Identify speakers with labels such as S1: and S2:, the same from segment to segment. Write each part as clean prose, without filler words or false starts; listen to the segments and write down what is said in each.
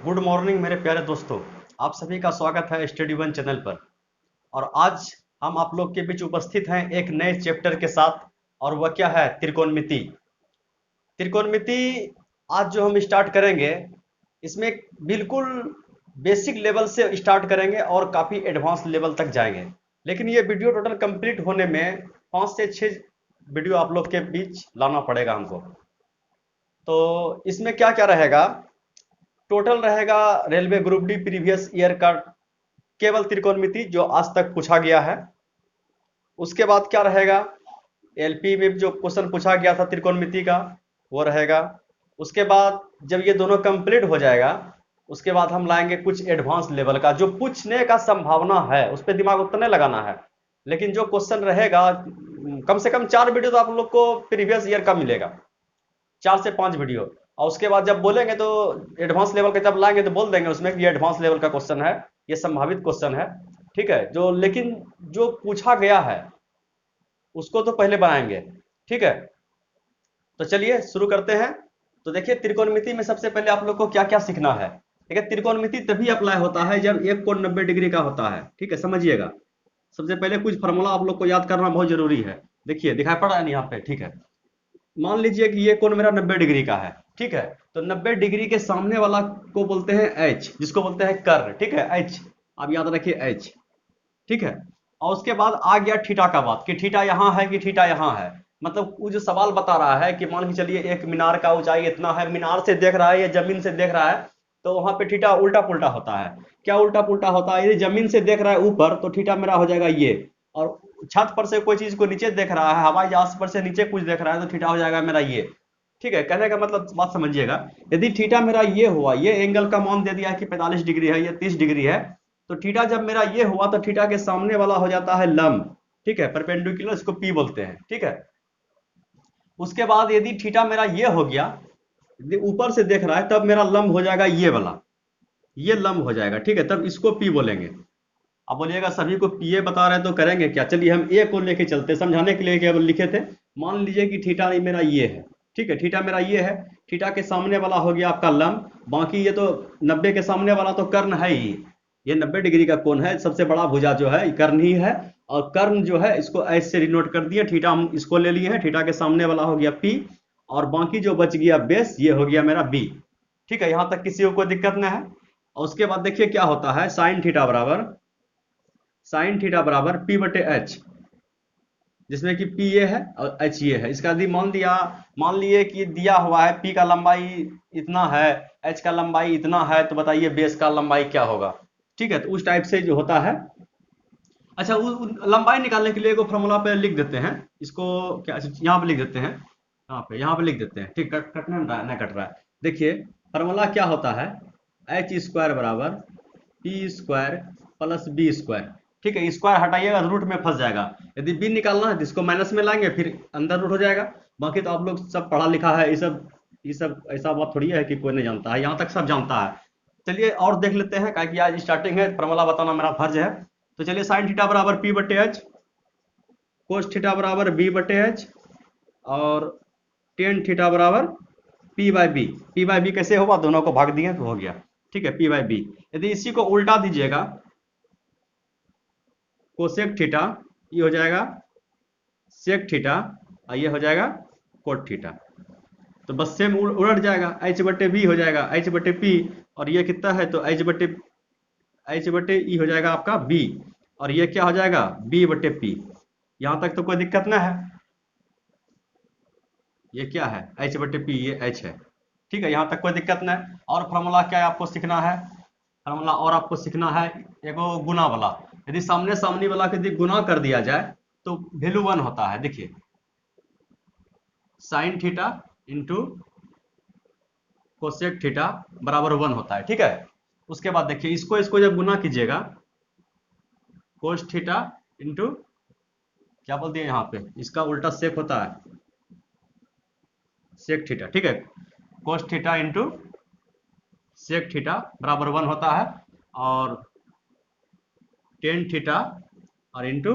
S1: Good morning मेरे प्यारे दोस्तों। आप सभी का स्वागत है स्टडी वन चैनल पर। और आज हम आप लोग के बीच उपस्थित हैं एक नए चैप्टर के साथ। और वह क्या है? त्रिकोणमिति। त्रिकोणमिति आज जो हम स्टार्ट करेंगे, इसमें बिल्कुल बेसिक लेवल से स्टार्ट करेंगे और काफ़ी एडवांस लेवल तक जाएंगे। लेकिन ये वीडियो टोटल कंप्लीट होने में 5 से 6 वीडियो आप लोग के बीच लाना पड़ेगा हमको। तो इसमें क्या क्या रहेगा? टोटल रहेगा railway group D previous year का केवल त्रिकोणमिति जो आज तक पूछा गया है। उसके बाद क्या रहेगा? एलपी में जो क्वेश्चन पूछा गया था त्रिकोणमिति का, वो रहेगा। उसके बाद जब ये दोनों कंप्लीट हो जाएगा, उसके बाद हम लाएंगे कुछ एडवांस लेवल का जो पूछने का संभावना है, उस पर दिमाग उतना लगाना है। लेकिन जो क्वेश्चन रहेगा, कम से कम 4 वीडियो तो आप लोग को प्रीवियस ईयर का मिलेगा, 4 से 5 वीडियो। और उसके बाद जब बोलेंगे तो एडवांस लेवल का जब लाएंगे तो बोल देंगे उसमें कि ये एडवांस लेवल का क्वेश्चन है, ये संभावित क्वेश्चन है। ठीक है, जो लेकिन जो पूछा गया है उसको तो पहले बनाएंगे। ठीक है, तो चलिए शुरू करते हैं। तो देखिए, त्रिकोणमिति में सबसे पहले आप लोग को क्या क्या सीखना है। ठीक है, त्रिकोणमिति तभी अप्लाई होता है जब एक कोण 90 डिग्री का होता है। ठीक है, समझिएगा। सबसे पहले कुछ फार्मूला आप लोग को याद करना बहुत जरूरी है। देखिए, दिखाई पड़ रहा है यहाँ पे? ठीक है, मान लीजिए कि ये कोण मेरा 90 डिग्री का है। ठीक है, तो 90 डिग्री के सामने वाला को बोलते हैं एच, जिसको बोलते हैं कर्ण। ठीक है, एच आप याद रखिए, एच। ठीक है, और उसके बाद आ गया थीटा का बात कि थीटा यहाँ है कि थीटा यहाँ है। मतलब वो जो सवाल बता रहा है कि मान के चलिए एक मीनार का ऊंचाई इतना है, मीनार से देख रहा है या जमीन से देख रहा है, तो वहां पे थीटा उल्टा पुल्टा होता है। क्या उल्टा पुल्टा होता है? यदि जमीन से देख रहा है ऊपर तो थीटा मेरा हो जाएगा ये, और छत पर से कोई चीज को नीचे देख रहा है, हवाई जहाज पर से नीचे कुछ देख रहा है, तो थीटा हो जाएगा मेरा ये। ठीक है, कहने का मतलब बात समझिएगा। यदि थीटा मेरा ये हुआ, ये एंगल का मान दे दिया है कि 45 डिग्री है, ये 30 डिग्री है, तो थीटा जब मेरा ये हुआ तो थीटा के सामने वाला हो जाता है लंब। ठीक है, परपेंडिकुलर, इसको पी बोलते हैं। ठीक है, उसके बाद यदि थीटा मेरा ये हो गया, यदि ऊपर से देख रहा है, तब मेरा लंब हो जाएगा ये वाला, ये लंब हो जाएगा। ठीक है, तब इसको पी बोलेंगे। अब बोलिएगा सभी को पीए बता रहे हैं तो करेंगे क्या? चलिए हम ए को लेके चलते, समझाने के लिए केवल लिखे थे। मान लीजिए कि थीटा मेरा ये है। ठीक है, थीटा मेरा ये है, थीटा के सामने वाला हो गया आपका लंब। बाकी ये तो 90 के सामने वाला तो कर्ण है ही, ये 90 डिग्री का कोण है, सबसे बड़ा भुजा जो है कर्ण ही है। और कर्ण जो है इसको ऐसे से डिनोट कर दिया, थीटा हम इसको ले लिए हैं, थीटा के सामने वाला हो गया पी, और बाकी जो बच गया बेस, ये हो गया मेरा बी। ठीक है, यहां तक किसी को कोई दिक्कत नहीं है। और उसके बाद देखिए क्या होता है, साइन थीटा बराबर पी बटे एच, जिसमें कि पी ये है और एच ये है। इसका यदि मान लिए कि दिया हुआ है पी का लंबाई इतना है, एच का लंबाई इतना है, तो बताइए बेस का लंबाई क्या होगा। ठीक है, तो उस टाइप से जो होता है। अच्छा, लंबाई निकालने के लिए एक फॉर्मूला पे लिख देते हैं इसको। क्या, यहाँ पे लिख देते हैं, यहाँ पे लिख देते हैं। ठीक, कटने नहीं कट रहा है। देखिए फॉर्मूला क्या होता है, एच स्क्वायर बराबर P square plus B square. ठीक है, स्क्वायर हटाइएगा, रूट में फंस जाएगा। यदि बी निकालना है तो इसको माइनस में लाएंगे, फिर अंदर रूट हो जाएगा। बाकी तो आप लोग सब पढ़ा लिखा है, ये सब ऐसा बात थोड़ी है कि कोई नहीं जानता है, यहाँ तक सब जानता है। चलिए और देख लेते हैं, क्या कि आज स्टार्टिंग है, फॉर्मूला बताना मेरा फर्ज है। तो चलिए, साइन थीटा बराबर पी बटे एच, कोस थीटा बराबर बी बटे एच, और टेन थीटा बराबर P by B. P by B कैसे होगा? दोनों को भाग दिए तो हो गया। ठीक है, पी बाई बी। यदि इसी को उल्टा दीजिएगा, कोसेक थीटा, ये हो जाएगा सेक थीटा, और ये हो जाएगा कोट थीटा। तो बस सेम उलट जाएगा, एच बटे बी हो जाएगा एच बटे पी, और ये कितना है तो एच बटे ई हो जाएगा आपका बी, और ये क्या हो जाएगा बी बटे पी। यहां तक तो कोई दिक्कत ना है। ये क्या है, एच बटे पी, ये एच है। ठीक है, यहां तक कोई दिक्कत ना है। और फॉर्मूला क्या है आपको सीखना है? फॉर्मूला और आपको सीखना है एगो गुना वाला। यदि सामने सामने वाला के यदि गुना कर दिया जाए तो वैल्यू 1 होता है। देखिए, sine theta into cosec theta बराबर 1 होता है। ठीक है, उसके बाद देखिए इसको इसको जब गुना कीजिएगा, कोस थीटा इंटू क्या बोल दिया यहाँ पे, इसका उल्टा सेक होता है, सेक थीटा। ठीक है, cos theta into sec theta बराबर 1 होता है, और टेन थीटा और इंटू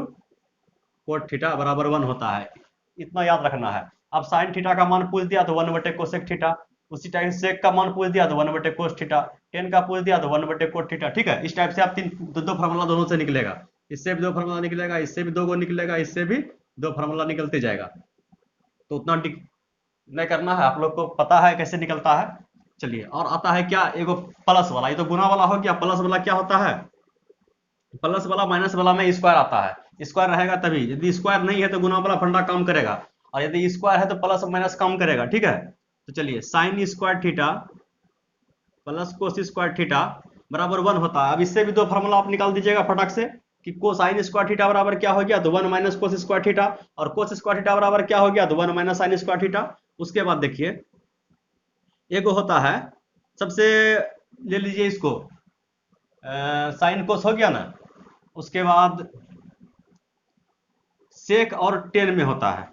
S1: कोट थीटा बराबर 1 होता है। इतना याद रखना है। अब साइन थीटा का मान पूछ दिया तो 1 बटे कोसेक थीटा, उसी टाइम सेक का मान पूछ दिया तो 1 बटे कोस थीटा। टेन का पूछ दिया तो 1/cot थीटा। ठीक है, इस टाइप से आप दो फार्मूला दोनों से निकलेगा, इससे भी दो फार्मूला निकलेगा, इससे भी दो को निकलेगा, इससे भी दो फार्मूला निकलते जाएगा। तो उतना नहीं करना है, आप लोग को पता है कैसे निकलता है। चलिए, और आता है क्या, एगो प्लस वाला, ये तो गुना वाला हो गया। प्लस वाला क्या होता है, प्लस वाला माइनस वाला में स्क्वायर आता है, स्क्वायर रहेगा तभी, यदि स्क्वायर नहीं है तो गुना वाला फंडा काम करेगा, और यदि स्क्वायर है तो प्लस माइनस काम करेगा। ठीक है, तो चलिए, sign square theta plus cos square theta बराबर 1 होता है। अब इससे भी दो फार्मूला आप निकाल दीजिएगा फटाक से, कि कोसाइन स्क्वायर थीटा बराबर क्या हो गया, तो 1 माइनस कोस स्क्वायर थीटा, और कोस स्क्वायर थीटा बराबर क्या हो गया, तो 1 माइनस साइन स्क्वायर थीटा। उसके बाद देखिए, एक होता है सबसे, ले लीजिए इसको, साइन कोस हो गया ना, उसके बाद सेक और टेन में होता है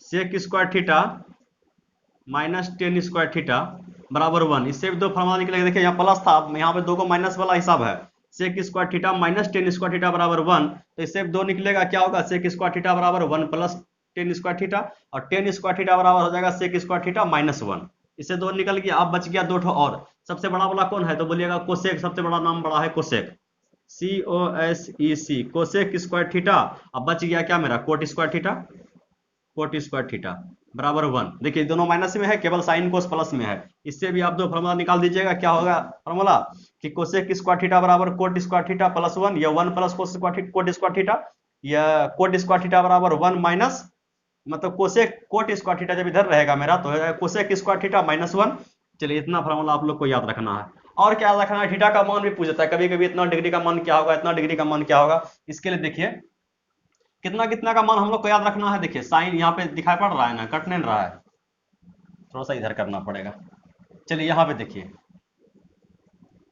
S1: sec square theta minus tan square theta बराबर 1। इससे भी दो फॉर्मूला निकलेगा। देखिए यहाँ प्लस था, यहाँ पे दो को माइनस वाला हिसाब है। Sec square theta minus tan square theta बराबर 1, तो इससे दो निकलेगा, क्या होगा, सेक स्क्वायर थीटा बराबर 1 प्लस टेन स्क्वायर थीटा, और टेन स्क्वायर थीटा बराबर हो जाएगा सेक स्क्वायर थीटा माइनस 1। इससे दो निकल गया। अब बच गया दो ठो और। सबसे बड़ा वाला कौन है, तो बोलिएगा कोसेक, सबसे बड़ा नाम बड़ा है cosec, COSEC, cosec square theta. अब बच गया क्या मेरा, coat square theta, coat square theta बराबर 1। देखिए दोनों माइनस में है, केवल साइन कोस प्लस में है। इससे भी आप दो फॉर्मूला निकाल दीजिएगा। क्या होगा फॉर्मूला, कि कोसेक स्क्वायर थीटा बराबर कोट स्क्वायर थीटा प्लस 1, या 1 प्लस कोट स्क्वायर थीटा, या कोट स्क्वायर थीटा बराबर 1 माइनस, मतलब कोसेक कोट स्क्वायर थीटा जब इधर रहेगा मेरा, तो कोसेक स्क्वायर थीटा माइनस 1। चलिए, इतना फॉर्मूला आप लोग को याद रखना है। और क्या रखना है, थीटा का मान भी पूछता है कभी कभी, इतना डिग्री का मान क्या होगा, इतना डिग्री का मान क्या होगा। इसके लिए देखिए, कितना कितना का मान हम लोग को याद रखना है। देखिए साइन यहाँ पे दिखाई पड़ रहा है ना, कट नहीं रहा है, थोड़ा सा इधर करना पड़ेगा। चलिए यहाँ पे देखिए,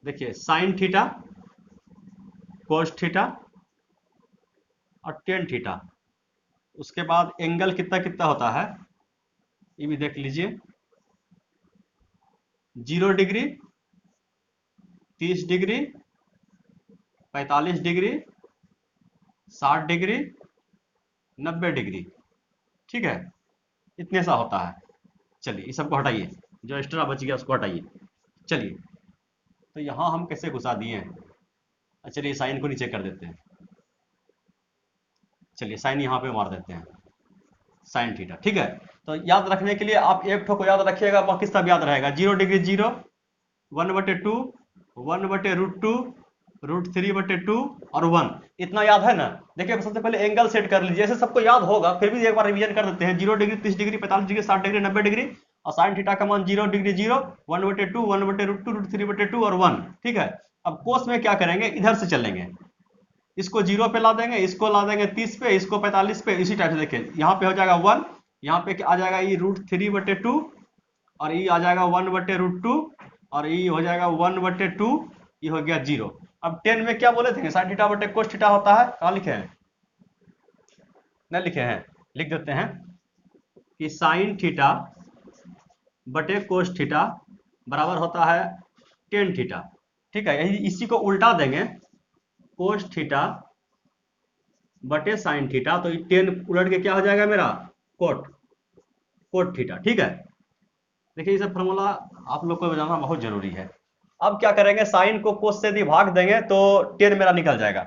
S1: देखिए साइन थीटा, कोस थीटा और टेन थीटा। उसके बाद एंगल कितना कितना होता है, ये भी देख लीजिए, 0 degree, 30 degree, 45 degree, 60 degree, 90 degree. ठीक है, इतने सा होता है। चलिए इस सबको हटाइए, जो एक्स्ट्रा बच गया उसको हटाइए। चलिए, तो यहाँ हम कैसे घुसा दिए हैं। चलिए साइन को नीचे कर देते हैं। चलिए साइन यहाँ पे मार देते हैं, साइन थीटा। ठीक है, तो याद रखने के लिए आप एक ठो को याद रखिएगा, बाकी सब याद रहेगा। 0 डिग्री 0, 1/2, 1/√2, √3/2 और 1, इतना याद है ना। देखिए सबसे पहले एंगल सेट कर लीजिए, ऐसे सबको याद होगा, फिर भी एक बार रिवीजन कर देते हैं। 0 degree, 30 degree, 45 degree, 60 degree, 90 degree, और साइन थीटा का मान 0 डिग्री 0, 1/2, 1/√2, √3/2 और 1। ठीक है, अब कोस में क्या करेंगे, इधर से चलेंगे, इसको 0 पे ला देंगे, इसको ला देंगे 30 पे, इसको 45 पे। इसी टाइप से देखिए, यहाँ पे हो जाएगा 1, यहाँ पे आ जाएगा ये √3/2, और ये आ जाएगा 1/√2, और ये हो जाएगा 1/2, ये हो गया 0। अब 10 में क्या बोले थे, साइन थीटा बटे कोस थीटा होता है। कहाँ लिखे हैं, नहीं लिखे हैं, लिख देते हैं, कि साइन थीटा बटे कोस थीटा बराबर होता है टेन थीटा। ठीक है, यही इसी को उल्टा देंगे, कोस थीटा बटे साइन थीटा, तो टेन उलट के क्या हो जाएगा मेरा, कोट, कोट थीटा। ठीक है, देखिए ये सब फॉर्मूला आप लोग को जानना बहुत जरूरी है। अब क्या करेंगे, साइन को कोस से यदि भाग देंगे तो टेन मेरा निकल जाएगा।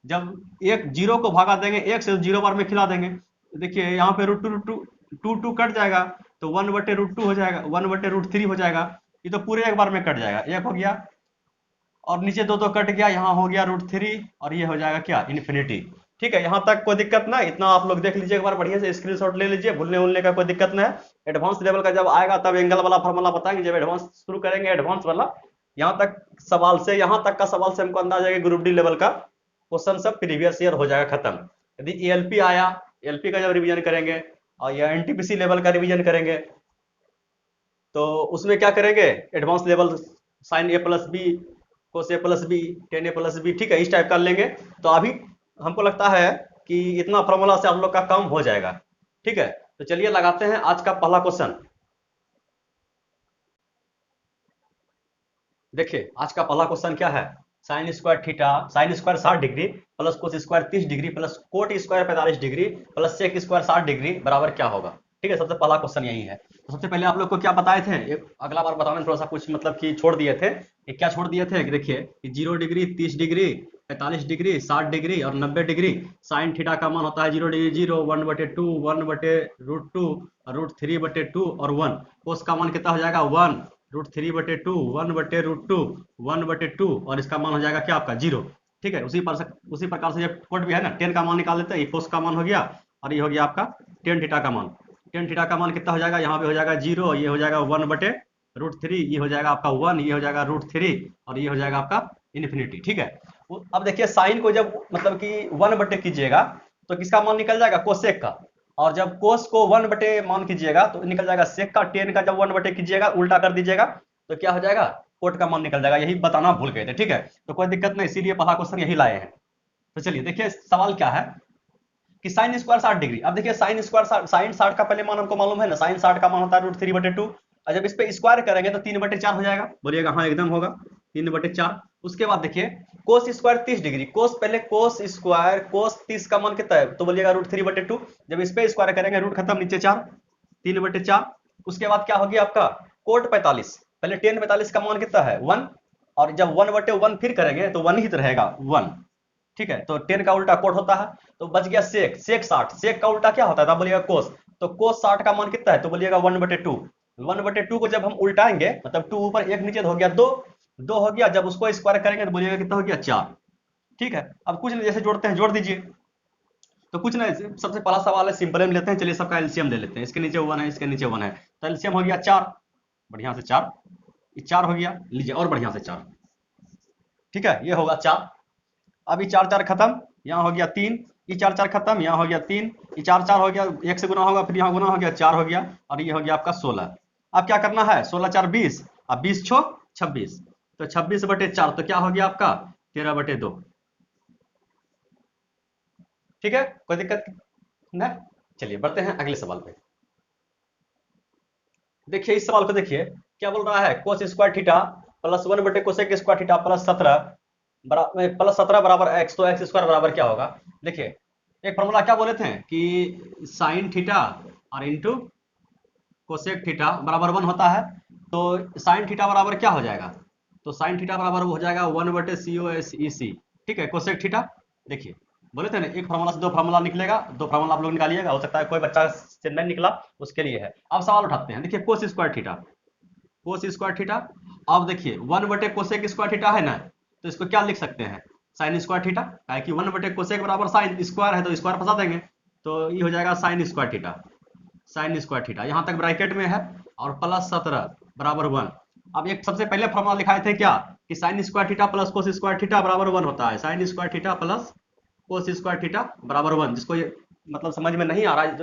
S1: जब एक जीरो को भागा देंगे, एक से 0 बार में खिला देंगे, तो देखिए यहाँ पे √2 कट जाएगा, तो 1/√2 हो जाएगा, 1/√3 हो जाएगा। ये तो पूरे एक बार में कट जाएगा, एक हो गया, और नीचे दो कट गया, यहाँ हो गया √3, और ये हो जाएगा क्या, इन्फिनिटी। ठीक है, यहाँ तक कोई दिक्कत ना, इतना आप लोग देख लीजिए एक बार बढ़िया से, स्क्रीनशॉट ले लीजिए, भूलने उलने का कोई दिक्कत ना है। एडवांस लेवल का जब आएगा तब एंगल वाला फॉर्मूला बताएंगे, जब एडवांस शुरू करेंगे एडवांस वाला। यहाँ तक सवाल से, यहाँ तक का सवाल से हमको अंदाजा है कि ग्रुप डी लेवल का क्वेश्चन सब प्रीवियस ईयर हो जाएगा खत्म। यदि एएलपी आया, एलपी का जब रिवीजन करेंगे, और या एनटीपीसी लेवल का रिवीजन करेंगे, तो उसमें क्या करेंगे, एडवांस लेवल साइन A+B, कोस A+B, टेन A+B, ठीक है, इस टाइप का लेंगे। तो अभी हमको लगता है कि इतना फॉर्मूला से आप लोग का काम हो जाएगा। ठीक है, तो चलिए लगाते हैं आज का पहला क्वेश्चन। देखिए आज का पहला क्वेश्चन क्या है, sine square theta, sine square 60 degree plus cos square 30 degree plus cot square 45 degree plus sec square 60 degree बराबर क्या होगा। ठीक है, सबसे पहला क्वेश्चन यही है। तो सबसे पहले आप लोग को क्या बताए थे, अगला बार बताने में थोड़ा सा कुछ मतलब कि छोड़ दिए थे कि क्या छोड़ दिए थे कि देखिए कि 0 डिग्री, 30 डिग्री, 45 डिग्री, 60 डिग्री और 90 डिग्री साइन थीटा का मान होता है 0 डिग्री 0, 1/2, 1/√2 और √3/2 और 1। कोस का मान कितना हो जाएगा 1, √3/2, 1/√2, 1/2 और इसका मान हो जाएगा क्या आपका 0। ठीक है, उसी प्रकार से जब कोट भी है ना, टेन का मान निकाल लेते हैं, ये कोस का मान हो गया और ये हो गया आपका टेन थीटा का मान। टेन थीटा का मान कितना हो जाएगा, यहाँ पे हो जाएगा 0, ये हो जाएगा 1/√3, ये हो जाएगा आपका 1, ये हो जाएगा √3 और ये हो जाएगा आपका इन्फिनिटी। ठीक है, अब देखिए साइन को जब मतलब कि 1/, कीजिएगा तो किसका मान निकल जाएगा, कोसेक का। और जब कोस को 1/, मान कीजिएगा तो निकल जाएगा सेक का। टेन का जब 1/, कीजिएगा, उल्टा कर दीजिएगा तो क्या हो जाएगा, कोट का मान निकल जाएगा। यही बताना भूल गए थे। ठीक है, तो कोई दिक्कत नहीं, इसीलिए पहला क्वेश्चन यही लाए हैं। तो चलिए देखिए सवाल क्या है कि साइन स्क्वायर 60 डिग्री। अब देखिए साइन स्क्वायर, साइन 60 का पहले मान हमको मालूम है ना, साइन 60 का मान होता है √3/2 और जब इस पे स्क्वायर करेंगे तो 3/4 हो जाएगा। बोलिएगा हाँ एकदम होगा 3/4। उसके बाद देखिए कोस स्क्वायर 30 डिग्री, कोस पहले कोस स्क्वायर, कोस 30 का मान कितना है तो बोलिएगा √3/2। जब इस पे स्क्वायर करेंगे रूट खत्म, नीचे 4, 3/4। उसके बाद क्या होगी आपका कोट 45, पहले टेन 45 का मान कितना है 1 और जब 1/1 फिर करेंगे तो 1 ही तो रहेगा 1। ठीक है, तो 10 का उल्टा कोट होता है। तो बच गया सेक, सेक 60, सेक का उल्टा क्या होता है तो बोलिएगा कोस। तो कोस 60 का मान कितना है तो बोलिएगा 1/2। 1/2 को जब हम उल्टाएंगे मतलब 2 ऊपर 1 नीचे तो हो गया 2, 2 हो गया। जब उसको स्क्वायर करेंगे तो बोलिएगा कितना हो गया 4। ठीक है, अब कुछ नहीं, जैसे जोड़ते हैं जोड़ दीजिए। तो कुछ नहीं, सबसे पहला सवाल है सिंपल में लेते हैं। चलिए सबका एलसीएम ले लेते हैं। इसके नीचे 1 है, इसके नीचे 1 है, तो एलसीएम हो गया 4, बढ़िया से 4, ये 4 हो गया, लीजिए और बढ़िया से 4। ठीक है, ये होगा 4। अब ये 4 4 खत्म, यहाँ हो गया 3, ये 4 4 खत्म, यहाँ हो गया 3, ये 4 4 हो गया, 1 से गुना होगा फिर यहाँ गुना हो गया 4 हो गया और ये हो गया आपका 16। अब क्या करना है, 16 4 20 और 20 छो 26, तो 26/4 तो क्या हो गया आपका 13/2। ठीक है, कोई दिक्कत ना। चलिए बढ़ते हैं अगले सवाल पे। देखिए इस सवाल को देखिए क्या बोल रहा है, कोस स्क्वायर थीटा प्लस 1/कोसेक स्क्वायर थीटा प्लस 17 बराबर एक्स, तो एक्स स्क्वायर बराबर क्या होगा। देखिए एक फॉर्मूला क्या बोले थे कि साइन थीटा और इंटू कोसेक थीटा बराबर 1 होता है। तो साइन थीटा बराबर क्या हो जाएगा, तो साइन थीटा बराबर हो जाएगा 1/cos-EC। ठीक है, कोसेक थीटा देखिए बोले थे ना एक फार्मूला से दो फार्मूला निकलेगा, दो फार्मूला आप लोग निकालिएगा, हो सकता है कोई बच्चा से नहीं निकला उसके लिए है। अब सवाल उठाते हैं, देखिए कोस स्क्वायर थीटा, कोस स्क्वायर थीटा। अब देखिए 1/कोसेक स्क्वायर थीटा है ना, तो इसको क्या लिख सकते हैं साइन स्क्वायर थीटा, काहे कि 1/कोसेक बराबर साइन स्क्वायर है तो स्क्वायर फंसा देंगे, तो ये हो जाएगा sign square theta. Sine square theta यहाँ तक ब्रैकेट में है और प्लस 17 बराबर 1। अब एक सबसे पहले फॉर्मूला लिखाए थे क्या कि sign square theta plus cos square theta बराबर 1 होता है। Sine square theta plus cos square theta बराबर 1। जिसको ये मतलब समझ में नहीं आ रहा है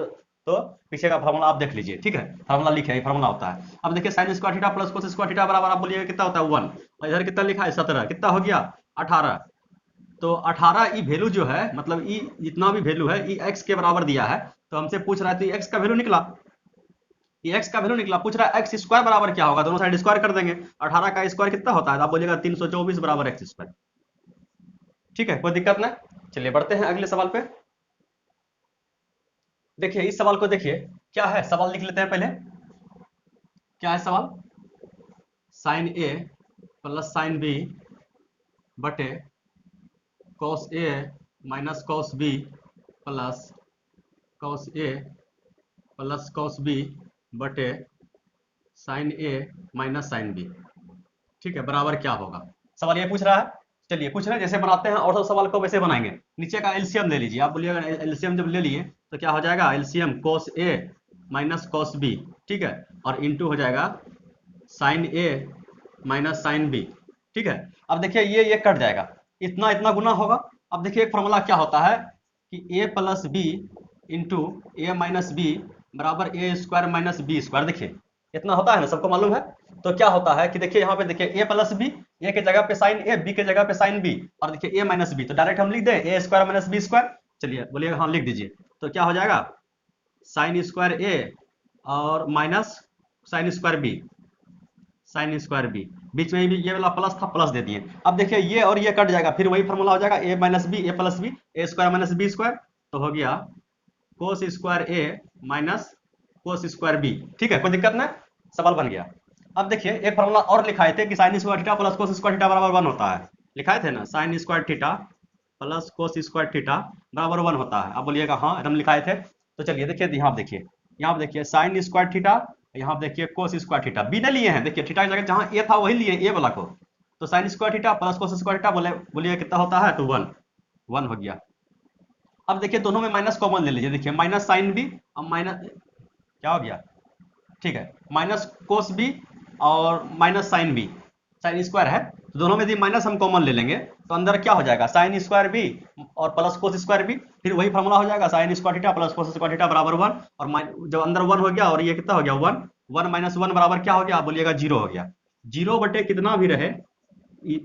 S1: तो पीछे का फॉर्मूला आप देख लीजिए। ठीक है, फॉर्मूला लिखे है, फॉर्मूला होता है। अब देखिए sign square theta plus cos square theta बराबर आप बोलिएगा कितना होता है 1 और इधर कितना लिखा है 17, कितना हो गया 18। तो 18 ई वैल्यू जो है मतलब ई जितना भी वैल्यू है ई एक्स के बराबर दिया है, तो हमसे पूछ रहा है तो एक्स का वैल्यू निकला, ये एक्स का वैल्यू निकला। पूछ रहा है एक्स स्क्वायर बराबर क्या होगा, दोनों साइड स्क्वायर कर देंगे। 18 का स्क्वायर कितना होता है, आप बोलिएगा 324 बराबर एक्स स्क्वायर। ठीक है, कोई दिक्कत नहीं। चलिए बढ़ते हैं अगले सवाल पे। देखिए इस सवाल को देखिए क्या है, सवाल लिख लेते हैं पहले। क्या है सवाल, sine A plus sine B बटे cos A minus cos B plus cos A plus cos B बटे sine A minus sine B. ठीक है, बराबर क्या होगा, सवाल ये पूछ रहा है। चलिए कुछ नहीं, जैसे बनाते हैं और सब सवाल को वैसे बनाएंगे। नीचे का एलसीएम ले लीजिए, आप बोलिएगा एलसीएम जब ले लिए तो क्या हो जाएगा एलसीएम कोस ए माइनस कॉस बी। ठीक है, और इंटू हो जाएगा sign A minus sine B. ठीक है, अब देखिए ये कट जाएगा, इतना इतना गुना होगा। अब देखिए एक फॉर्मूला क्या होता है कि ए प्लस बी इंटू ए माइनस बी बराबर ए स्क्वायर माइनस बी स्क्वायर। देखिए इतना होता है ना, सबको मालूम है। तो क्या होता है कि देखिए यहाँ पे देखिए ए प्लस बी, ए के जगह पे साइन ए, बी के जगह पे साइन बी, और देखिए ए माइनस बी, तो डायरेक्ट हम लिख दें ए स्क्वायर माइनस बी स्क्वायर। चलिए बोलिएगा हाँ लिख दीजिए, तो क्या हो जाएगा साइन स्क्वायर ए और minus sine square B, sine square B, बीच में भी ये वाला प्लस था प्लस दे दिए। अब देखिए ये और ये कट जाएगा, फिर वही फॉर्मूला हो जाएगा ए माइनस बी ए प्लस बी ए स्क्वायर माइनस बी स्क्वायर। तो हो गया कोस स्क्वायर ए माइनस कोस स्क्वायर बी। ठीक है, कोई दिक्कत ना, सवाल बन गया। अब देखिए एक फॉर्मूला और लिखाए थे कि sign square theta plus cos square theta बराबर 1 होता है। लिखाए थे ना, sign square theta plus cos square theta बराबर 1 होता है। अब बोलिएगा हाँ एकदम लिखाए थे। तो चलिए देखिए, यहाँ आप देखिए, यहाँ आप देखिए साइन स्क्वायर थीटा, यहाँ आप देखिए कोस स्क्वायर थीटा, बी ने लिए हैं। देखिए थीटा की जगह जहाँ ए था वही लिए ए वाला को। तो sign square theta plus cos square theta बोलिए कितना होता है, तो 1 1 हो गया। अब देखिए दोनों में माइनस कॉमन ले लीजिए। देखिए माइनस साइन भी और माइनस क्या हो गया, ठीक है, माइनस कोस भी और माइनस साइन भी, साइन स्क्वायर है तो दोनों में यदि माइनस हम कॉमन ले लेंगे तो अंदर क्या हो जाएगा, साइन स्क्वायर भी और प्लस कोस स्क्वायर भी। फिर वही फॉर्मूला हो जाएगा, sign square theta plus cos square theta बराबर 1। और जब अंदर 1 हो गया और ये कितना हो गया 1, 1 माइनस 1 बराबर क्या हो गया, आप बोलिएगा 0 हो गया। 0 बटे कितना भी रहे,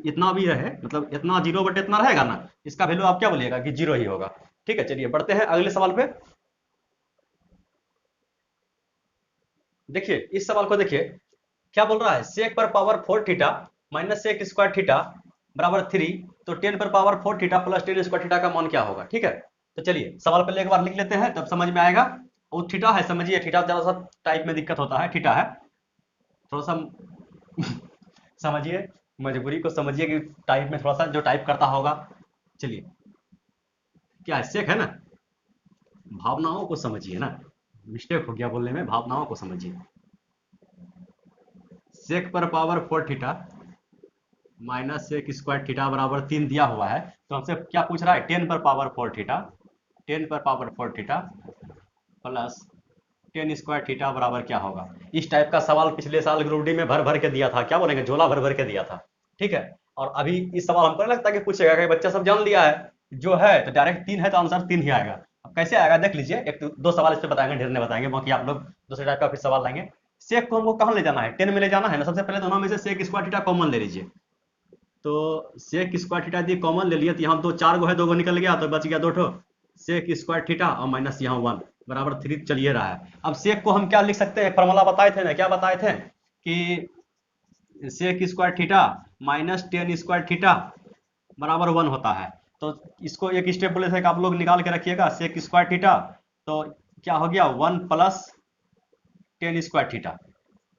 S1: इतना भी रहे, मतलब इतना 0 बटे इतना रहेगा ना, इसका वैल्यू आप क्या बोलिएगा कि 0 ही होगा। ठीक है, चलिए बढ़ते हैं अगले सवाल पे। देखिए इस सवाल को देखिए, क्या बोल रहा है, सेक पर power 4 theta minus sec square theta बराबर 3, तो 10 पर power 4 theta plus 10 square theta का मान क्या होगा। ठीक है, तो चलिए सवाल पहले एक बार लिख लेते हैं तब समझ में आएगा। वो थीटा है, समझिए थीटा जरा सा टाइप में दिक्कत होता है, थीटा है थोड़ा सा समझिए, मजबूरी को समझिए कि टाइप में थोड़ा सा जो टाइप करता होगा। चलिए क्या है, सेक है ना, भावनाओं को समझिए ना, मिस्टेक हो गया बोलने में, भावनाओं को समझिए। सेक पर power 4 theta minus sec square theta बराबर 3 दिया हुआ है, तो हमसे क्या पूछ रहा है, 10 पर पावर 4 थीटा, 10 पर power 4 theta plus 10 square theta बराबर क्या होगा। इस टाइप का सवाल पिछले साल ग्रुप डी में भर भर के दिया था, क्या बोलेंगे, झोला भर भर के दिया था। ठीक है, और अभी इस सवाल हमको नहीं लगता कि पूछेगा कि बच्चा सब जान लिया है, जो है तो डायरेक्ट 3 है तो आंसर 3 ही आएगा। अब कैसे आएगा देख लीजिए, एक दो सवाल इस पे बताएंगे, ढेर ने बताएंगे, बाकी आप लोग दूसरे टाइप का फिर सवाल लाएंगे। सेक को हमको कहाँ ले जाना है, 10 में ले जाना है ना। सबसे पहले दोनों में से सेक स्क्वायर थीटा कॉमन ले लीजिए। तो सेक स्क्वायर थीटा यदि कॉमन ले लिए तो यहाँ दो 4 गो है, 2 गो निकल गया तो बच गया 2 ठो। सेक स्क्वायर थीटा और माइनस यहाँ 1 बराबर 3 चलिए रहा है। अब सेक को हम क्या लिख सकते हैं, फॉर्मूला बताए थे ना, क्या बताए थे कि sec square theta minus 10 square theta बराबर 1 होता है। तो इसको एक स्टेप बोले थे कि आप लोग निकाल के रखिएगा, सेक स्क्वायर थीटा तो क्या हो गया 1 प्लस 10 स्क्वायर थीटा,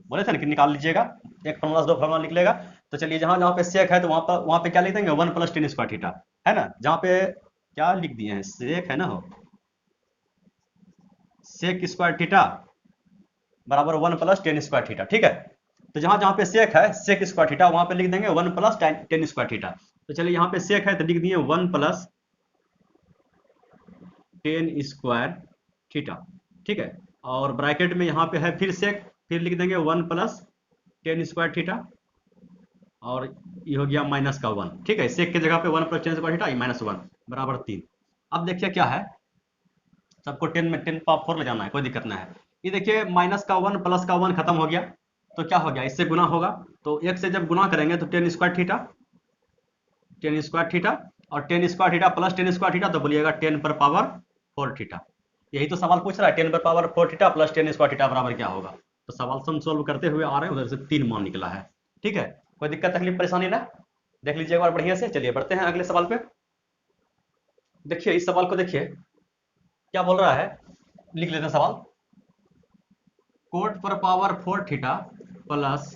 S1: बोले थे ना कि निकाल लीजिएगा, एक फॉर्मूला से 2 फॉर्मूला निकलेगा। तो चलिए जहां जहां पे सेक है तो वहां पे क्या लिख देंगे, 1 प्लस 10 स्क्वायर थीटा, है ना। जहां पे क्या लिख दिए हैं, सेक है ना, हो सेक स्क्वायर थीटा बराबर 1 प्लस 10 स्क्वायर थीटा। ठीक है, तो जहां जहां पे सेक है सेक स्क्वायर थीटा वहां पे लिख देंगे 1 प्लस 10 स्क्वायर थीटा। तो चलिए यहाँ पे सेक है तो लिख दिए 1 प्लस 10 स्क्वायर थीटा। ठीक है, और ब्रैकेट में यहाँ पे है फिर सेक, फिर लिख देंगे 1 प्लस 10 स्क्वायर थीटा और ये हो गया माइनस का 1। ठीक है, सेक की जगह पे 1 प्लस 10 स्क्वायर थीटा माइनस 1 बराबर 3। अब देखिए क्या है, सबको 10 में 10 पावर 4 ले जाना है, कोई दिक्कत ना है। ये देखिए माइनस का 1 प्लस का 1 खत्म हो गया, तो क्या हो गया, इससे गुना होगा। तो एक से जब गुना करेंगे तो 10 स्क्वायर थीटा, 10 स्क्वायर थीटा और 10 square theta plus 10 square theta, तो बोलिएगा 10 पर पावर 4 थीटा। यही तो सवाल पूछ रहा है, 10 पर power 4 theta plus 10 square theta बराबर क्या होगा। तो सवाल हम सोल्व करते हुए आ रहे हैं, उधर से 3 मान निकला है। ठीक है, कोई दिक्कत तकलीफ परेशानी ना, देख लीजिए एक बार बढ़िया से। चलिए बढ़ते हैं अगले सवाल पे। देखिए इस सवाल को देखिए, क्या बोल रहा है, लिख लेते हैं सवाल। कोट पर power 4 theta plus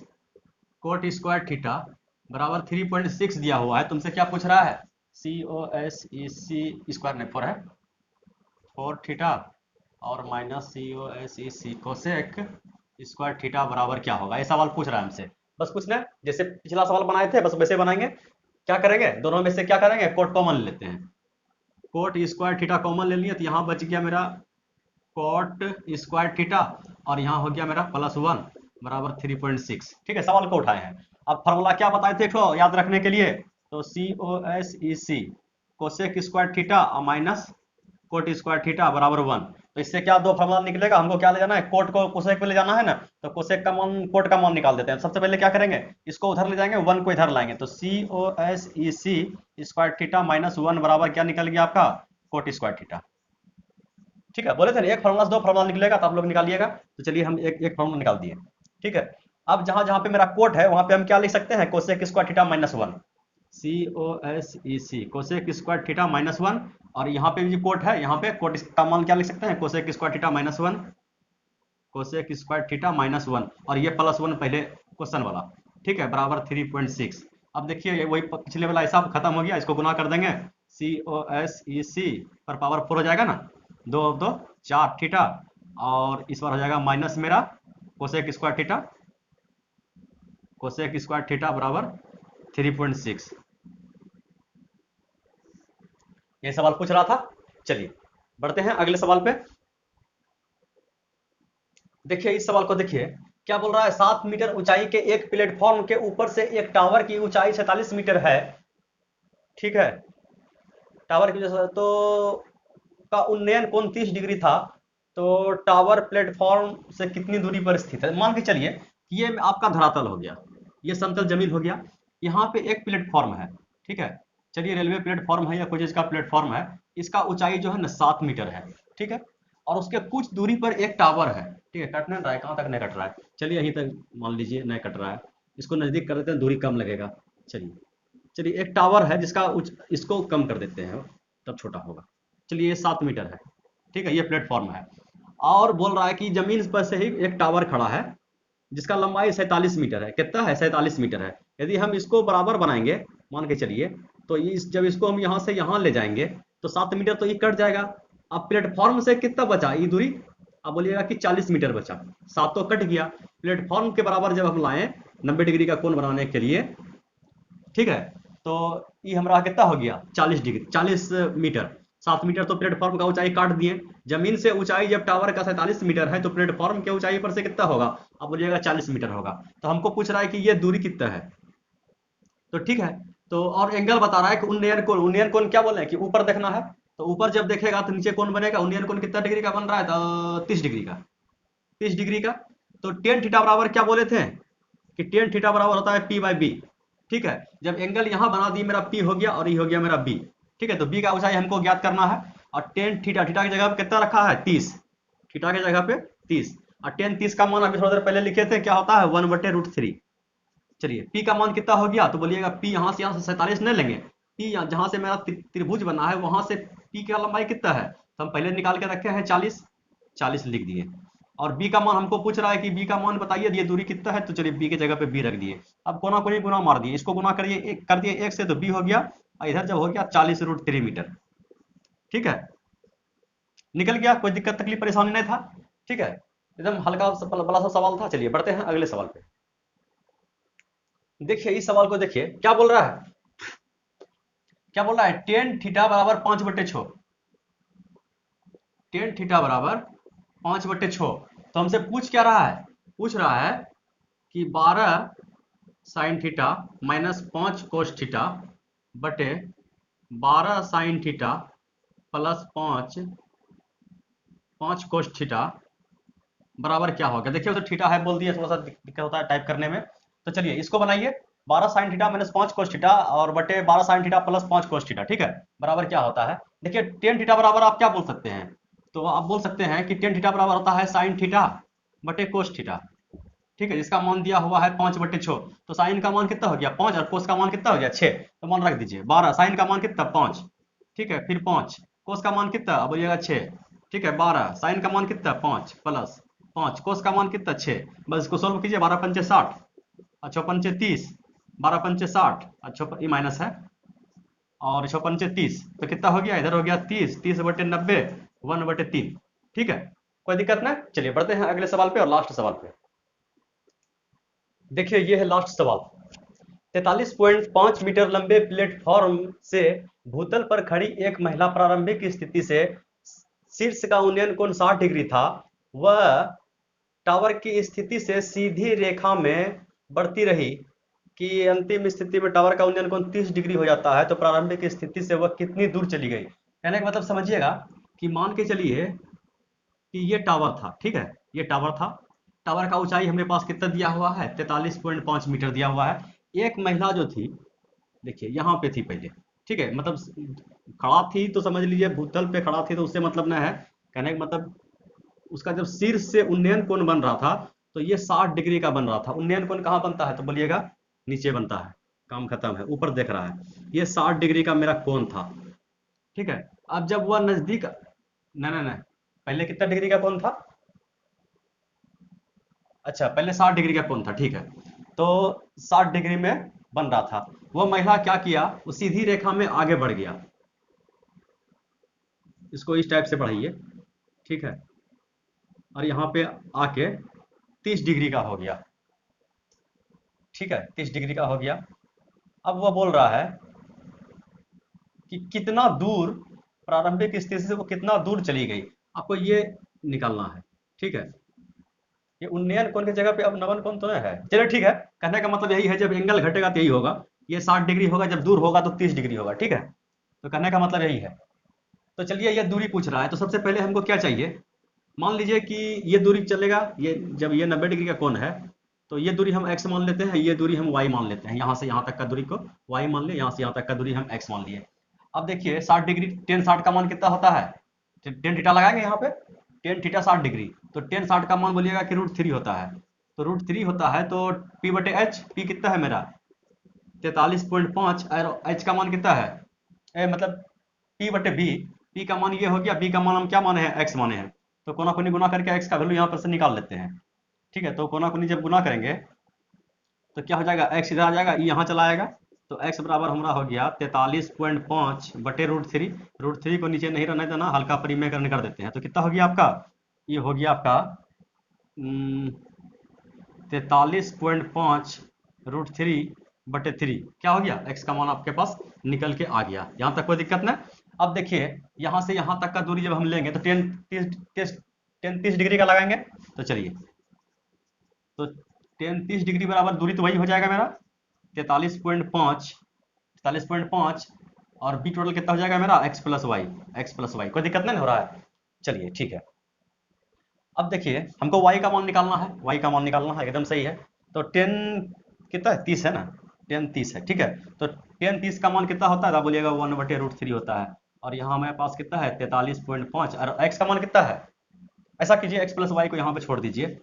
S1: cot square theta बराबर 3.6 दिया हुआ है। तुमसे क्या पूछ रहा है, सी ओ एस ई सी स्क्वायर नहीं 4 है, 4 थीटा और माइनस सी ओ एस ई सी कोसेक स्क्वायर थीटा बराबर क्या होगा, ये सवाल पूछ रहा है हमसे। बस कुछ ना, जैसे पिछला सवाल बनाए थे बस वैसे बनाएंगे। क्या करेंगे, दोनों में से क्या करेंगे, कोट कॉमन लेते हैं। कोट स्क्वायर थीटा कॉमन ले लिए तो यहाँ बच गया मेरा कॉट स्क्वायर थीटा और यहाँ हो गया मेरा प्लस 1 बराबर 3.6। ठीक है, सवाल को उठाए हैं। अब फॉर्मूला क्या बताए थे तो याद रखने के लिए, तो सी ओ एस ई सी कोसेक स्क्वायर थीटा और माइनस कोट स्क्वायर थीटा बराबर 1। तो इससे क्या दो फॉर्मूला निकलेगा, हमको क्या ले जाना है, कोट को कोसेक पे ले जाना है ना, तो कोसेक का मान कोट का मान निकाल देते हैं। सबसे पहले क्या करेंगे, इसको उधर ले जाएंगे, 1 को इधर लाएंगे, तो सी ओ एस ई सी स्क्वायर थीटा माइनस 1 बराबर क्या निकल गया आपका, कोट स्क्वायर थीटा। ठीक है, बोले थे ना एक फॉर्मूला से 2 फॉर्मूला निकलेगा तो आप लोग निकालिएगा। तो चलिए हम एक एक फॉर्मूला निकाल दिए। ठीक है, अब जहां जहां पे मेरा कोट है वहां पे हम क्या लिख सकते हैं, कोसेक स्क्वायर थीटा माइनस 1, सी ओ एस ई सी कोसेक स्क्वायर थीटा माइनस 1। और यहाँ पे भी कोट है, यहाँ पे कोट का मान क्या लिख सकते हैं, cosec square theta minus 1, cosec square theta -1 और ये +1 पहले क्वेश्चन वाला, ठीक है, बराबर 3.6। अब देखिए वही पिछले वाला हिसाब खत्म हो गया, इसको गुना कर देंगे, COSEC पर पावर 4 हो जाएगा ना, 2 और 2 4 थीटा, और इस बार हो जाएगा माइनस मेरा cosec square theta, cosec square theta बराबर 3.6। ये सवाल पूछ रहा था। चलिए बढ़ते हैं अगले सवाल पे। देखिए इस सवाल को देखिए, क्या बोल रहा है, 7 मीटर ऊंचाई के एक प्लेटफॉर्म के ऊपर से एक टावर की ऊंचाई 47 मीटर है, ठीक है, टावर की वजह से तो का उन्नयन कोण 30 डिग्री था, तो टावर प्लेटफॉर्म से कितनी दूरी पर स्थित है। मान के चलिए कि ये आपका धरातल हो गया, ये समतल जमीन हो गया, यहाँ पे एक प्लेटफॉर्म है, ठीक है, चलिए रेलवे प्लेटफॉर्म है या कोई चीज का प्लेटफॉर्म है, इसका ऊंचाई जो है ना 7 मीटर है, ठीक है, और उसके कुछ दूरी पर एक टावर है, ठीक है, कट नहीं रहा है, कहाँ तक नहीं कट रहा है, चलिए यहीं तक मान लीजिए नहीं कट रहा है, इसको नजदीक कर देते हैं, दूरी कम लगेगा। चलिए चलिए एक टावर है जिसका इसको कम कर देते हैं, तब छोटा होगा। चलिए ये 7 मीटर है, ठीक है, ये प्लेटफॉर्म है, और बोल रहा है कि जमीन पर से ही एक टावर खड़ा है जिसका लंबाई 47 मीटर है। कितना है? 47 मीटर है। यदि हम इसको बराबर बनाएंगे, मान के चलिए, तो जब इसको हम यहाँ से यहाँ ले जाएंगे तो 7 मीटर तो ये कट जाएगा। अब प्लेटफॉर्म से कितना बचा ये दूरी? अब बोलिएगा कि 40 मीटर बचा, 7 तो कट गया, प्लेटफॉर्म के बराबर जब हम लाएं 90 डिग्री का कोण बनाने के लिए, ठीक है, तो ये हमारा कितना हो गया 40 डिग्री, 40 मीटर। 7 मीटर तो प्लेटफॉर्म का ऊंचाई काट दिए, जमीन से ऊंचाई जब टावर का 47 मीटर है तो प्लेटफॉर्म के ऊंचाई पर से कितना होगा? अब बोलिएगा 40 मीटर होगा। तो हमको पूछ रहा है कि ये दूरी कितना है, तो ठीक है, तो और एंगल बता रहा है कि उन्नयन कोण क्या बोले हैं कि ऊपर देखना है, तो ऊपर जब देखेगा तो नीचे कौन बनेगा? उन्नयन कोण कितना डिग्री का बन रहा है? तो 30 डिग्री का, 30 डिग्री का। तो टेन थीटा बराबर क्या बोले थे कि टेन थीटा बराबर होता है पी बाई बी, ठीक है, जब एंगल यहां बना दी, मेरा पी हो गया और ये हो गया मेरा बी, ठीक है, तो बी का ऊंचाई हमको ज्ञात करना है, और टेन थीटा, थीटा की जगह पे कितना रखा है 30, थीटा की जगह पे 30, और टेन 30 का मान अभी थोड़ी देर पहले लिखे थे, क्या होता है 1/√3। चलिए पी का मान कितना हो गया? तो बोलिएगा पी यहाँ से 47 नहीं लेंगे, पी जहां से मेरा त्रिभुज बना है वहां से पी का लंबाई कितना है, तो हम पहले निकाल के रखे हैं 40, 40 लिख दिए, और बी का मान हमको पूछ रहा है कि बी का मान बताइए, ये दूरी कितना है, तो चलिए बी की जगह पे बी रख दिए। अब कोना कोनी गुना मार दिए, इसको गुना करिए एक कर दिए एक से, तो बी हो गया, और इधर जब हो गया 40√3 मीटर, ठीक है, निकल गया, कोई दिक्कत तकलीफ परेशानी नहीं था, ठीक है, एकदम हल्का बड़ा सा सवाल था। चलिए बढ़ते हैं अगले सवाल पे। देखिए इस सवाल को देखिए, क्या बोल रहा है, क्या बोल रहा है, टेन थीटा बराबर 5/6, टेन थीटा बराबर 5/6, तो हमसे पूछ क्या रहा है? पूछ रहा है कि 12 साइन थीटा -5 कोस थीटा बटे 12 साइन थीटा प्लस 5 कोस थीटा बराबर क्या होगा। देखिए तो थीटा है बोल दिया, थोड़ा सा दिक्कत होता है टाइप करने में, तो चलिए इसको बनाइए, 12 साइन थीटा -5 कोस थीटा और बटे 12 sine theta plus 5 cos theta, ठीक है, बराबर क्या होता है। देखिए टेन थीटा बराबर आप क्या बोल सकते हैं, तो आप बोल सकते हैं कि टेन थीटा बराबर होता है साइन थीटा बटे कोस थीटा, ठीक है, जिसका मान दिया हुआ है 5/6, तो साइन का मान कितना हो गया 5, और कोस का मान कितना हो गया 6, तो मान रख दीजिए 12, साइन का मान कितना 5, ठीक है, फिर 5, कोस का मान कितना, अब बोलिएगा 6, ठीक है, 12 साइन का मान कितना 5 प्लस 5 कोस का मान कितना 6, बस इसको सोल्व कीजिए, 12 पंचे 60, अच्छा पंचे 30, 12 पंचे 60, अच्छा ये माइनस है, और 6 पंचे 30, तो कितना हो गया, इधर हो गया 30, 30/90, 1/3, ठीक है, कोई दिक्कत ना। चलिए बढ़ते हैं अगले सवाल पे और लास्ट सवाल पे। देखिए ये है लास्ट सवाल। 43.5 मीटर लंबे प्लेटफॉर्म से भूतल पर खड़ी एक महिला प्रारंभिक स्थिति से शीर्ष का उन्नयन कोण 60 डिग्री था, वह टावर की स्थिति से सीधी रेखा में बढ़ती रही कि अंतिम स्थिति में टावर का उन्नयन कोण 30 डिग्री हो जाता है, तो प्रारंभिक स्थिति से वह कितनी दूर चली गई। कहने का मतलब समझिएगा कि मान के चलिए कि ये टावर था, ठीक है, ये टावर था, टावर का ऊंचाई हमारे पास कितना दिया हुआ है 43.5 मीटर दिया हुआ है। एक महिला जो थी, देखिए यहाँ पे थी पहले, ठीक है, मतलब खड़ा थी तो समझ लीजिए भूतल पे खड़ा थी, तो उससे मतलब ना है, कहने का मतलब उसका जब शीर्ष से उन्नयन कोण बन रहा था तो ये 60 डिग्री का बन रहा था। उन्नयन कोण कहाँ बनता है, तो बोलिएगा नीचे बनता है, काम खत्म है, ऊपर देख रहा है, ये 60 डिग्री का मेरा कोण था, ठीक है। अब जब वह नजदीक, नहीं नहीं नहीं, पहले कितना डिग्री का कोण था, अच्छा, पहले 60 डिग्री का कोण था, ठीक है। तो 60 डिग्री में बन रहा था। वो महिला क्या किया, वो सीधी रेखा में आगे बढ़ गया। इसको इस टाइप से बढ़ाइए, ठीक है। और यहाँ पे आके 30 डिग्री का हो गया, ठीक है, 30 डिग्री का हो गया। अब वह बोल रहा है कि कितना दूर, प्रारंभिक स्थिति से वो कितना दूर चली गई, आपको ये निकालना है, ठीक है। ये उन्नयन कोण की जगह पे अब नवन कोण तो नहीं है, चलिए ठीक है। कहने का मतलब यही है, जब एंगल घटेगा तो यही होगा, ये 60 डिग्री होगा, जब दूर होगा तो 30 डिग्री होगा, ठीक है। तो कहने का मतलब यही है। तो चलिए, ये दूरी पूछ रहा है, तो सबसे पहले हमको क्या चाहिए। मान लीजिए कि ये दूरी चलेगा, ये जब ये 90 डिग्री का कोण है, तो ये दूरी हम x मान लेते हैं, ये दूरी हम y मान लेते हैं, यहाँ से यहाँ तक का दूरी को y मान ले, यहाँ से यहाँ तक का दूरी हम x मान लिए। अब देखिए 60 डिग्री, टेन 60 का मान कितना होता है, टेन थीटा लगाएंगे यहाँ पे, टेन थीटा 60 डिग्री, तो टेन 60 का मान बोलिएगा कि √3 होता है। तो √3 होता है, तो p बटे एच, पी कितना है मेरा 43.5, और h का मान कितना है, मतलब p बटे b, p का मान ये हो गया, b का मान हम क्या माने हैं, x माने हैं। तो कोना कोनी गुना करके x का वैल्यू यहाँ पर से निकाल लेते हैं, ठीक है। तो कोना कोनी जब गुना करेंगे तो क्या हो जाएगा, x इधर आ जाएगा, ये यहाँ चला आएगा, तो x बराबर हमारा हो गया 43.5 बटे √3। √3 को नीचे नहीं रहने देना, हल्का परिमेयकरण कर देते हैं, तो कितना हो गया आपका, ये हो गया आपका 43.5 √3 बटे 3, क्या हो गया, x का मान आपके पास निकल के आ गया। यहाँ तक कोई दिक्कत नहीं। अब देखिए यहाँ से यहाँ तक का दूरी जब हम लेंगे तो टेन 30 डिग्री का लगाएंगे, तो चलिए, तो टेन 30 डिग्री बराबर दूरी तो वही हो जाएगा मेरा 43.5, और बी टोटल कितना हो जाएगा मेरा x प्लस वाई, कोई दिक्कत नहीं हो रहा है। चलिए ठीक है। अब देखिए हमको y का मान निकालना है, y का मान निकालना है, एकदम सही है। तो टेन कितना है, 30 है ना, टेन 30 है, ठीक है। तो टेन 30 का मान कितना होता है, बोलिएगा 1/√3 होता है। और यहाँ हमारे पास कितना है 43.5, और x का मान कितना है, ऐसा कीजिए x प्लस वाई को यहाँ पे छोड़ दीजिए,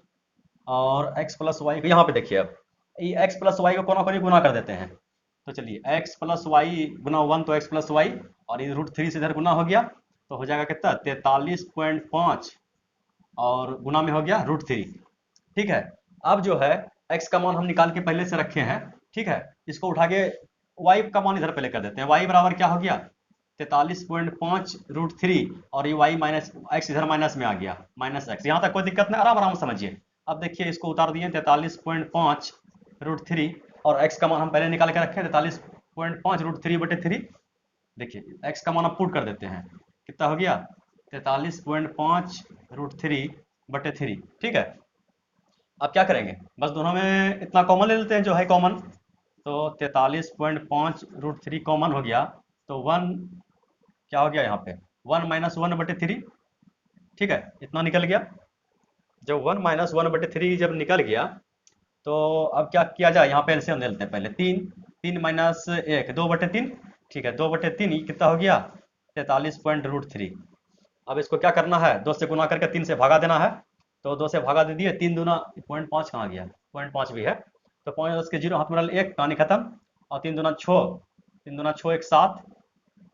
S1: और x प्लस वाई को यहाँ पे देखिए। अब ये x प्लस वाई को कोना कोनी गुना कर देते हैं, तो चलिए x प्लस वाई गुना 1 तो x प्लस वाई, और ये √3 से इधर गुना हो गया, तो हो जाएगा कितना 43.5, और गुना में हो गया √3, ठीक है। अब जो है x का मान हम निकाल के पहले से रखे हैं, ठीक है। इसको उठा के y का मान इधर पहले कर देते हैं, y बराबर क्या हो गया 43.5 √3, और ये y माइनस x इधर माइनस में आ गया, माइनस x। यहाँ तक कोई दिक्कत नहीं, आराम आराम समझिए। अब देखिए इसको उतार दिए 43.5 √3, और x का मान हम पहले निकाल के रखे 43.5 √3 बटे 3। देखिए x का मान हम पुट कर देते हैं, कितना हो गया 43.5 √3 बटे 3, ठीक है। अब क्या करेंगे, बस दोनों में इतना कॉमन ले लेते हैं जो है कॉमन, तो 43.5 √3 कॉमन हो गया, तो 1 क्या हो गया यहाँ पे 1 माइनस 1 बटे 3, ठीक है, इतना निकल गया। जब 1 माइनस 1 बटे 3 जब निकल गया, तो अब क्या किया जाए, यहाँ पे एलसीएम ले लेते हैं पहले, 3 माइनस 1 2/3, ठीक है, 2/3 ये कितना हो गया 43.√3। अब इसको क्या करना है, 2 से गुना करके 3 से भागा देना है, तो 2 से भागा दे दिए, 3 दूना 0.5 कहाँ गया, 0.5 भी है, तो 5 के 0 हाथ में 1, कहानी खत्म, और 3 दूना 6, 3 दूना 6 1 7,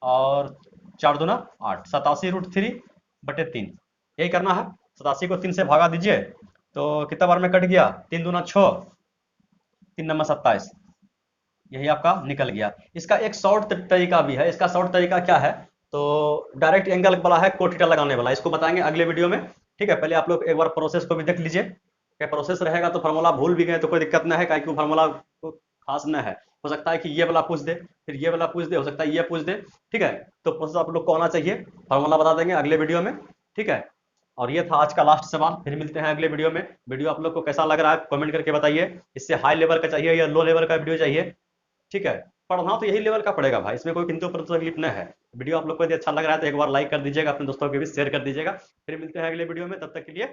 S1: और 4 दूना 8, 87√3 बटे 3, यही करना है। 87 को 3 से भागा दीजिए, तो कितना बार में कट गया, 3 दूना 6, 3 नंबर 27, यही आपका निकल गया। इसका एक शॉर्ट तरीका भी है, इसका शॉर्ट तरीका क्या है, तो डायरेक्ट एंगल वाला है, कोट थीटा लगाने वाला, इसको बताएंगे अगले वीडियो में, ठीक है। पहले आप लोग एक बार प्रोसेस को भी देख लीजिए, क्या प्रोसेस रहेगा, तो फार्मूला भूल भी गए तो कोई दिक्कत ना है, क्योंकि फार्मूला खास न है, हो सकता है कि ये वाला पूछ दे, फिर ये वाला पूछ दे, हो सकता है ये पूछ दे, ठीक है। तो प्रोसेस आप लोग को आना चाहिए, फार्मूला बता देंगे अगले वीडियो में, ठीक है। और ये था आज का लास्ट सवाल, फिर मिलते हैं अगले वीडियो में। वीडियो आप लोग को कैसा लग रहा है कमेंट करके बताइए, इससे हाई लेवल का चाहिए या लो लेवल का वीडियो चाहिए, ठीक है। पढ़ना तो यही लेवल का पड़ेगा भाई, इसमें कोई किंतु परंतु तकलीफ नहीं है। वीडियो आप लोग को यदि अच्छा लग रहा है तो एक बार लाइक कर दीजिएगा, अपने दोस्तों के भी शेयर कर दीजिएगा। फिर मिलते हैं अगले वीडियो में, तब तक के लिए